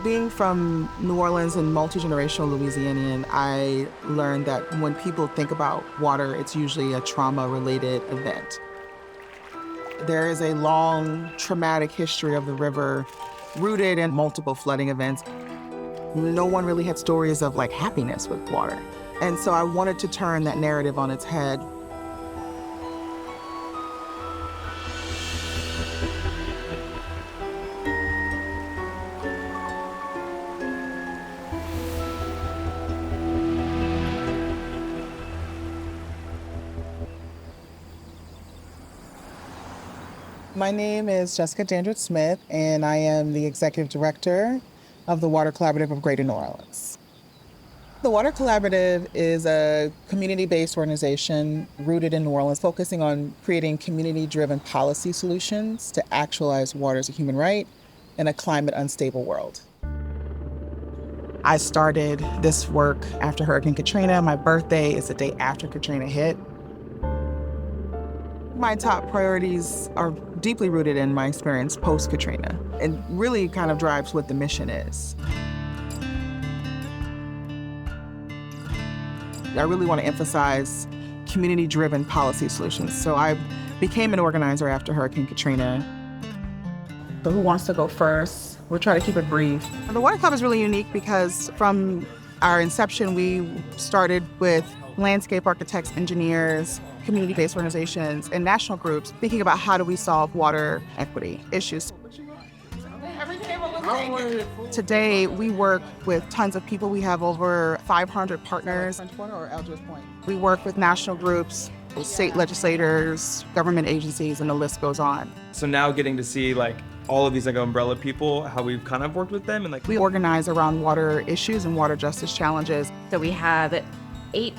Being from New Orleans and multi-generational Louisianian, I learned that when people think about water, it's usually a trauma-related event. There is a long, traumatic history of the river rooted in multiple flooding events. No one really had stories of like happiness with water. And so I wanted to turn that narrative on its head. My name is Jessica Dandridge Smith, and I am the Executive Director of the Water Collaborative of Greater New Orleans. The Water Collaborative is a community-based organization rooted in New Orleans, focusing on creating community-driven policy solutions to actualize water as a human right in a climate-unstable world. I started this work after Hurricane Katrina. My birthday is the day after Katrina hit. My top priorities are deeply rooted in my experience post-Katrina. It really kind of drives what the mission is. I really want to emphasize community-driven policy solutions. So I became an organizer after Hurricane Katrina. So who wants to go first? We'll try to keep it brief. The Water Club is really unique because from our inception, we started with landscape architects, engineers, community-based organizations, and national groups thinking about how do we solve water equity issues. Today, we work with tons of people. We have over 500 partners. We work with national groups, state legislators, government agencies, and the list goes on. So now getting to see like all of these like umbrella people, how we've kind of worked with them, and like we organize around water issues and water justice challenges. So we have eight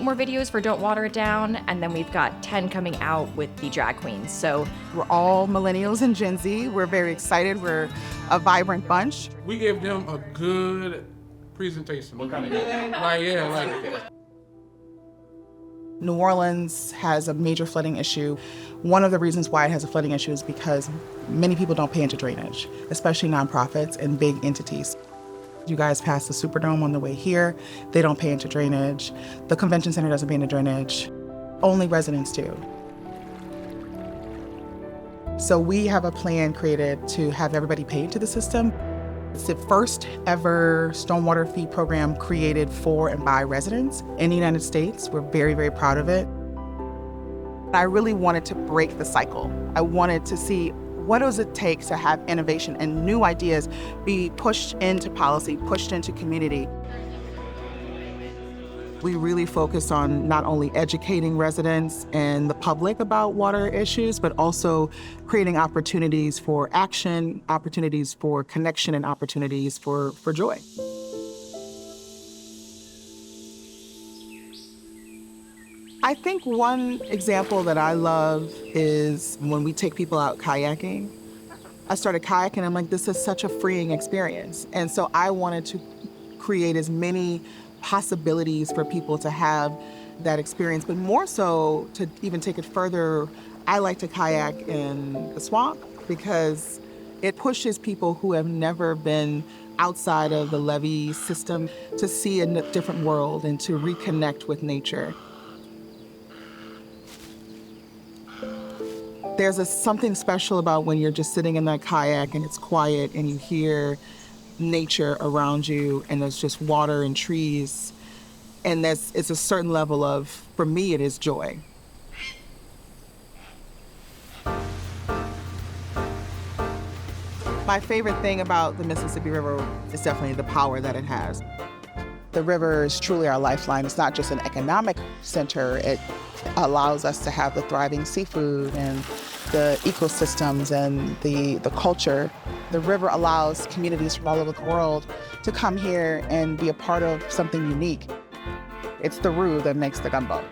more videos for Don't Water It Down, and then we've got 10 coming out with the drag queens. So we're all millennials and Gen Z. We're very excited. We're a vibrant bunch. We gave them a good presentation. What kind of good? Like. New Orleans has a major flooding issue. One of the reasons why it has a flooding issue is because many people don't pay into drainage, especially nonprofits and big entities. You guys passed the Superdome on the way here. They don't pay into drainage. The convention center doesn't pay into drainage. Only residents do. So we have a plan created to have everybody pay into the system. It's the first ever stormwater fee program created for and by residents in the United States. We're very, very proud of it. I really wanted to break the cycle. I wanted to see what does it take to have innovation and new ideas be pushed into policy, pushed into community. We really focus on not only educating residents and the public about water issues, but also creating opportunities for action, opportunities for connection, and opportunities for joy. I think one example that I love is when we take people out kayaking. I started kayaking, I'm like, this is such a freeing experience. And so I wanted to create as many possibilities for people to have that experience, but more so to even take it further, I like to kayak in the swamp because it pushes people who have never been outside of the Levies system to see a different world and to reconnect with nature. There's something special about when you're just sitting in that kayak and it's quiet and you hear nature around you and there's just water and trees. And it's a certain level of, for me, it is joy. My favorite thing about the Mississippi River is definitely the power that it has. The river is truly our lifeline. It's not just an economic center. It allows us to have the thriving seafood and the ecosystems and the culture. The river allows communities from all over the world to come here and be a part of something unique. It's the roux that makes the gumbo.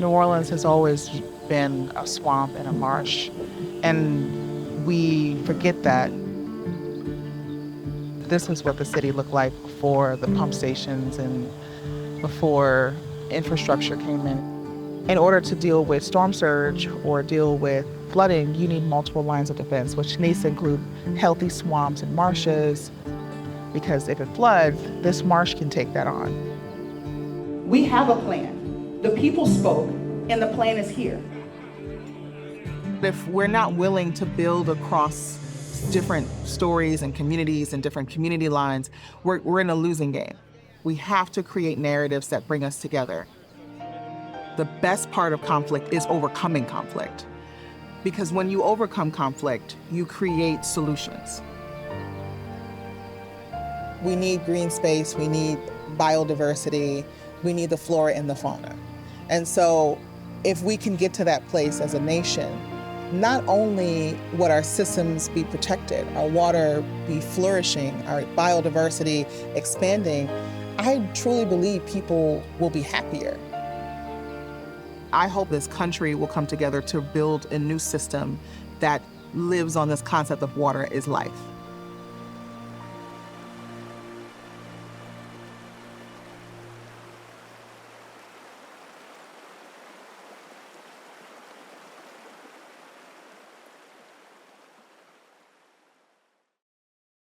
New Orleans has always been a swamp and a marsh, and we forget that. This is what the city looked like before the pump stations and before infrastructure came in. In order to deal with storm surge or deal with flooding, you need multiple lines of defense, which needs to include healthy swamps and marshes, because if it floods, this marsh can take that on. We have a plan. The people spoke, and the plan is here. If we're not willing to build across different stories and communities and different community lines, we're in a losing game. We have to create narratives that bring us together. The best part of conflict is overcoming conflict, because when you overcome conflict, you create solutions. We need green space, we need biodiversity, we need the flora and the fauna. And so if we can get to that place as a nation, not only would our systems be protected, our water be flourishing, our biodiversity expanding, I truly believe people will be happier. I hope this country will come together to build a new system that lives on this concept of water is life.